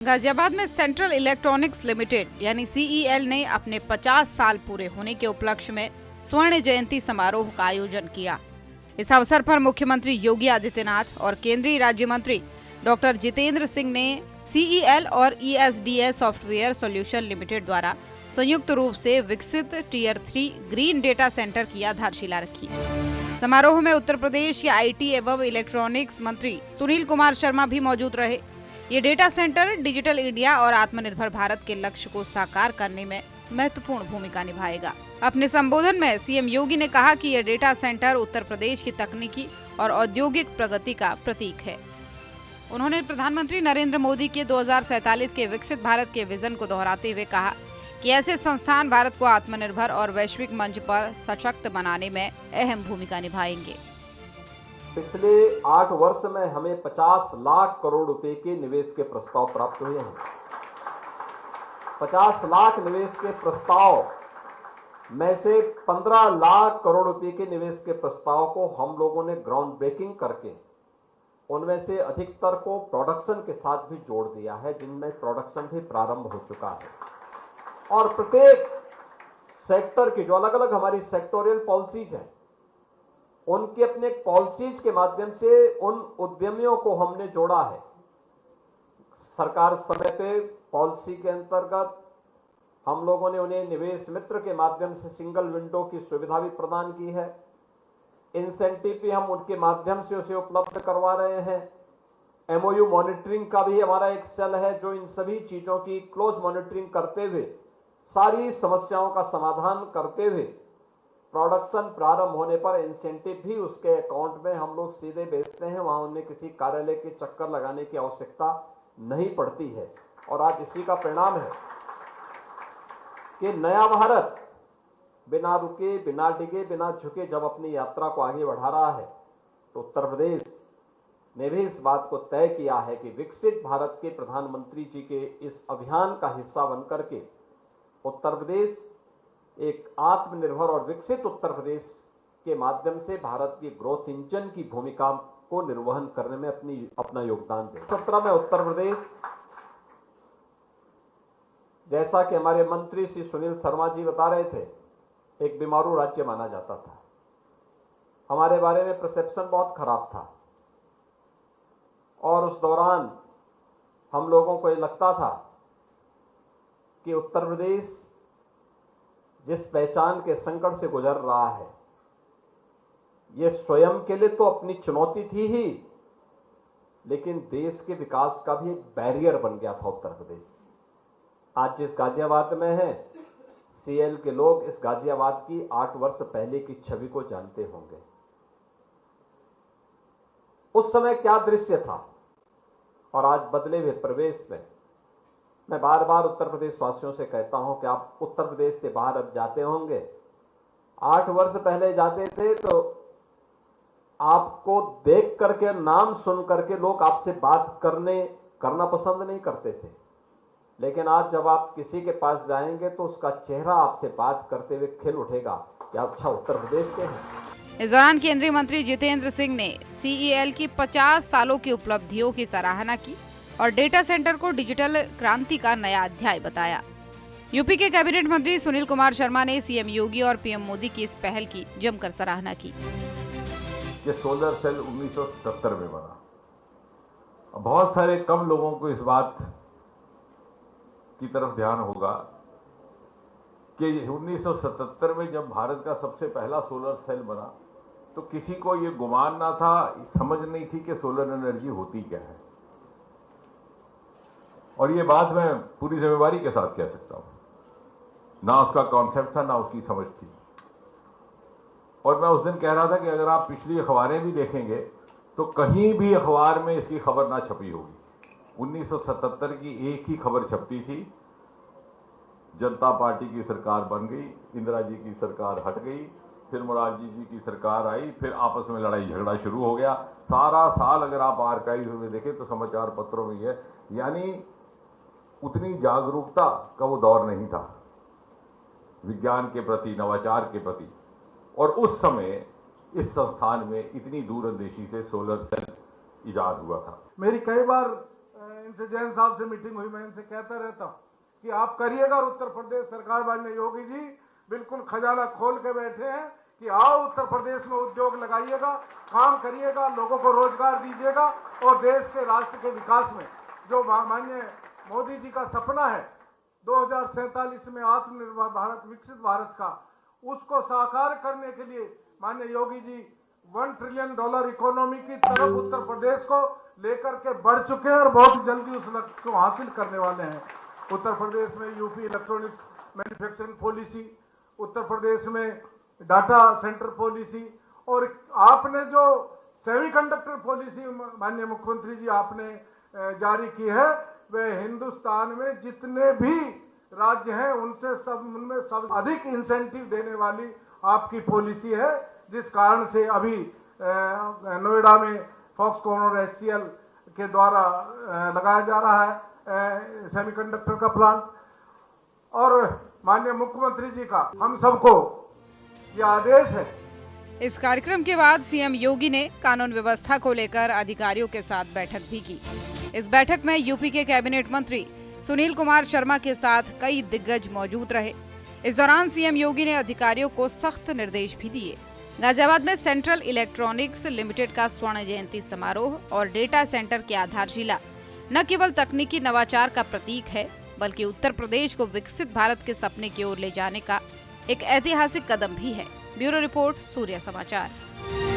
गाजियाबाद में central electronics limited यानी CEL ने अपने 50 साल पूरे होने के उपलक्ष्य में स्वर्ण जयंती समारोह का आयोजन किया। इस अवसर पर मुख्यमंत्री योगी आदित्यनाथ और केंद्रीय राज्य मंत्री डॉक्टर जितेंद्र सिंह ने सीईएल और ईएसडीएस सॉफ्टवेयर सॉल्यूशन लिमिटेड द्वारा संयुक्त रूप से विकसित टियर 3 ग्रीन डेटा सेंटर की आधारशिला रखी। समारोह में उत्तर प्रदेश के आईटी एवं इलेक्ट्रॉनिक्स मंत्री सुनील कुमार शर्मा भी मौजूद रहे। ये डेटा सेंटर डिजिटल इंडिया और आत्मनिर्भर भारत के लक्ष्य को साकार करने में महत्वपूर्ण भूमिका निभाएगा। अपने संबोधन में सीएम योगी ने कहा कि यह डेटा सेंटर उत्तर प्रदेश की तकनीकी और औद्योगिक प्रगति का प्रतीक है। उन्होंने प्रधानमंत्री नरेंद्र मोदी के 2047 के विकसित भारत के विजन को दोहराते हुए कहा कि ऐसे संस्थान भारत को आत्मनिर्भर और वैश्विक मंच पर सशक्त बनाने में अहम भूमिका निभाएंगे। पिछले 8 वर्ष में हमें 50 लाख करोड़ रुपए के निवेश के प्रस्ताव प्राप्त हुए हैं। 50 लाख निवेश के प्रस्ताव में से 15 लाख करोड़ रुपए के निवेश के प्रस्ताव को हम लोगों ने ग्राउंड ब्रेकिंग करके उनमें से अधिकतर को प्रोडक्शन के साथ भी जोड़ दिया है, जिनमें प्रोडक्शन भी प्रारंभ हो चुका है। और प्रत्येक सेक्टर की जो अलग अलग हमारी सेक्टोरियल पॉलिसीज हैं, उनके अपने पॉलिसीज के माध्यम से उन उद्यमियों को हमने जोड़ा है। सरकार समय पे पॉलिसी के अंतर्गत हम लोगों ने उन्हें निवेश मित्र के माध्यम से सिंगल विंडो की सुविधा भी प्रदान की है। इंसेंटिव भी हम उनके माध्यम से उसे उपलब्ध करवा रहे हैं। एमओयू मॉनिटरिंग का भी हमारा एक सेल है जो इन सभी चीजों की क्लोज मॉनिटरिंग करते हुए सारी समस्याओं का समाधान करते हुए प्रोडक्शन प्रारंभ होने पर इंसेंटिव भी उसके अकाउंट में हम लोग सीधे भेजते हैं। वहां उन्हें किसी कार्यालय के चक्कर लगाने की आवश्यकता नहीं पड़ती है। और आज इसी का परिणाम है कि नया भारत बिना रुके, बिना डिगे, बिना झुके जब अपनी यात्रा को आगे बढ़ा रहा है, तो उत्तर प्रदेश ने भी इस बात को तय किया है कि विकसित भारत के प्रधानमंत्री जी के इस अभियान का हिस्सा बनकर के उत्तर प्रदेश एक आत्मनिर्भर और विकसित उत्तर प्रदेश के माध्यम से भारत की ग्रोथ इंजन की भूमिका को निर्वहन करने में अपना योगदान दे। 17 में उत्तर प्रदेश, जैसा कि हमारे मंत्री श्री सुनील शर्मा जी बता रहे थे, एक बीमारू राज्य माना जाता था। हमारे बारे में परसेप्शन बहुत खराब था और उस दौरान हम लोगों को ये लगता था कि उत्तर प्रदेश जिस पहचान के संकट से गुजर रहा है, ये स्वयं के लिए तो अपनी चुनौती थी ही, लेकिन देश के विकास का भी एक बैरियर बन गया था उत्तर प्रदेश। आज जिस गाजियाबाद में है, सीएल के लोग इस गाजियाबाद की 8 वर्ष पहले की छवि को जानते होंगे। उस समय क्या दृश्य था और आज बदले हुए प्रवेश में मैं बार बार उत्तर प्रदेश वासियों से कहता हूं कि आप उत्तर प्रदेश से बाहर अब जाते होंगे। 8 वर्ष पहले जाते थे तो आपको देख करके, नाम सुन करके लोग आपसे बात करना पसंद नहीं करते थे, लेकिन आज जब आप किसी के पास जाएंगे तो उसका चेहरा आपसे बात करते हुए खिल उठेगा कि अच्छा उत्तर प्रदेश के हैं। इस दौरान केंद्रीय मंत्री जितेंद्र सिंह ने सीईएल की 50 सालों की उपलब्धियों की सराहना की और डेटा सेंटर को डिजिटल क्रांति का नया अध्याय बताया। यूपी के कैबिनेट मंत्री सुनील कुमार शर्मा ने सीएम योगी और पीएम मोदी की इस पहल की जमकर सराहना की। ये सोलर सेल 1977 में बना। बहुत सारे कम लोगों को इस बात की तरफ ध्यान होगा कि 1977 में जब भारत का सबसे पहला सोलर सेल बना तो किसी को ये गुमान ना था, समझ नहीं थी कि सोलर एनर्जी होती क्या है। और ये बात मैं पूरी जिम्मेवारी के साथ कह सकता हूं, ना उसका कॉन्सेप्ट था ना उसकी समझ थी। और मैं उस दिन कह रहा था कि अगर आप पिछली अखबारें भी देखेंगे तो कहीं भी अखबार में इसकी खबर ना छपी होगी। 1977 की एक ही खबर छपती थी, जनता पार्टी की सरकार बन गई, इंदिरा जी की सरकार हट गई, फिर मोरारजी जी की सरकार आई, फिर आपस में लड़ाई झगड़ा शुरू हो गया। सारा साल अगर आप आर्काइव में देखें तो समाचार पत्रों में है, यानी उतनी जागरूकता का वो दौर नहीं था विज्ञान के प्रति, नवाचार के प्रति। और उस समय इस संस्थान में इतनी दूरंदेशी से सोलर सेल इजाद हुआ था। मेरी कई बार इनसे जैन साहब से मीटिंग हुई, मैं इनसे कहता रहता हूँ कि आप करिएगा। और उत्तर प्रदेश सरकार माननीय योगी जी बिल्कुल खजाना खोल के बैठे हैं कि आओ उत्तर प्रदेश में उद्योग लगाइएगा, काम करिएगा, लोगों को रोजगार दीजिएगा और देश के राष्ट्र के विकास में जो माननीय मोदी जी का सपना है 2047 में आत्मनिर्भर भारत, विकसित भारत का, उसको साकार करने के लिए माननीय योगी जी $1 ट्रिलियन इकोनॉमी की तरफ उत्तर प्रदेश को लेकर के बढ़ चुके हैं और बहुत जल्दी उस लक्ष्य को हासिल करने वाले हैं। उत्तर प्रदेश में UP electronics manufacturing policy, Uttar Pradesh में डाटा सेंटर पॉलिसी, और आपने जो सेमीकंडक्टर पॉलिसी माननीय मुख्यमंत्री जी आपने जारी की है, वह हिंदुस्तान में जितने भी राज्य हैं उनमें सब अधिक इंसेंटिव देने वाली आपकी पॉलिसी है, जिस कारण से अभी नोएडा में फॉक्सकॉन और HCL के द्वारा लगाया जा रहा है सेमीकंडक्टर का प्लांट। और माननीय मुख्यमंत्री जी का हम सबको यह आदेश है। इस कार्यक्रम के बाद सीएम योगी ने कानून व्यवस्था को लेकर अधिकारियों के साथ बैठक भी की। इस बैठक में यूपी के कैबिनेट मंत्री सुनील कुमार शर्मा के साथ कई दिग्गज मौजूद रहे। इस दौरान सीएम योगी ने अधिकारियों को सख्त निर्देश भी दिए। गाजियाबाद में सेंट्रल इलेक्ट्रॉनिक्स लिमिटेड का स्वर्ण जयंती समारोह और डेटा सेंटर की आधारशिला न केवल तकनीकी नवाचार का प्रतीक है, बल्कि उत्तर प्रदेश को विकसित भारत के सपने की ओर ले जाने का एक ऐतिहासिक कदम भी है। ब्यूरो रिपोर्ट, सूर्य समाचार।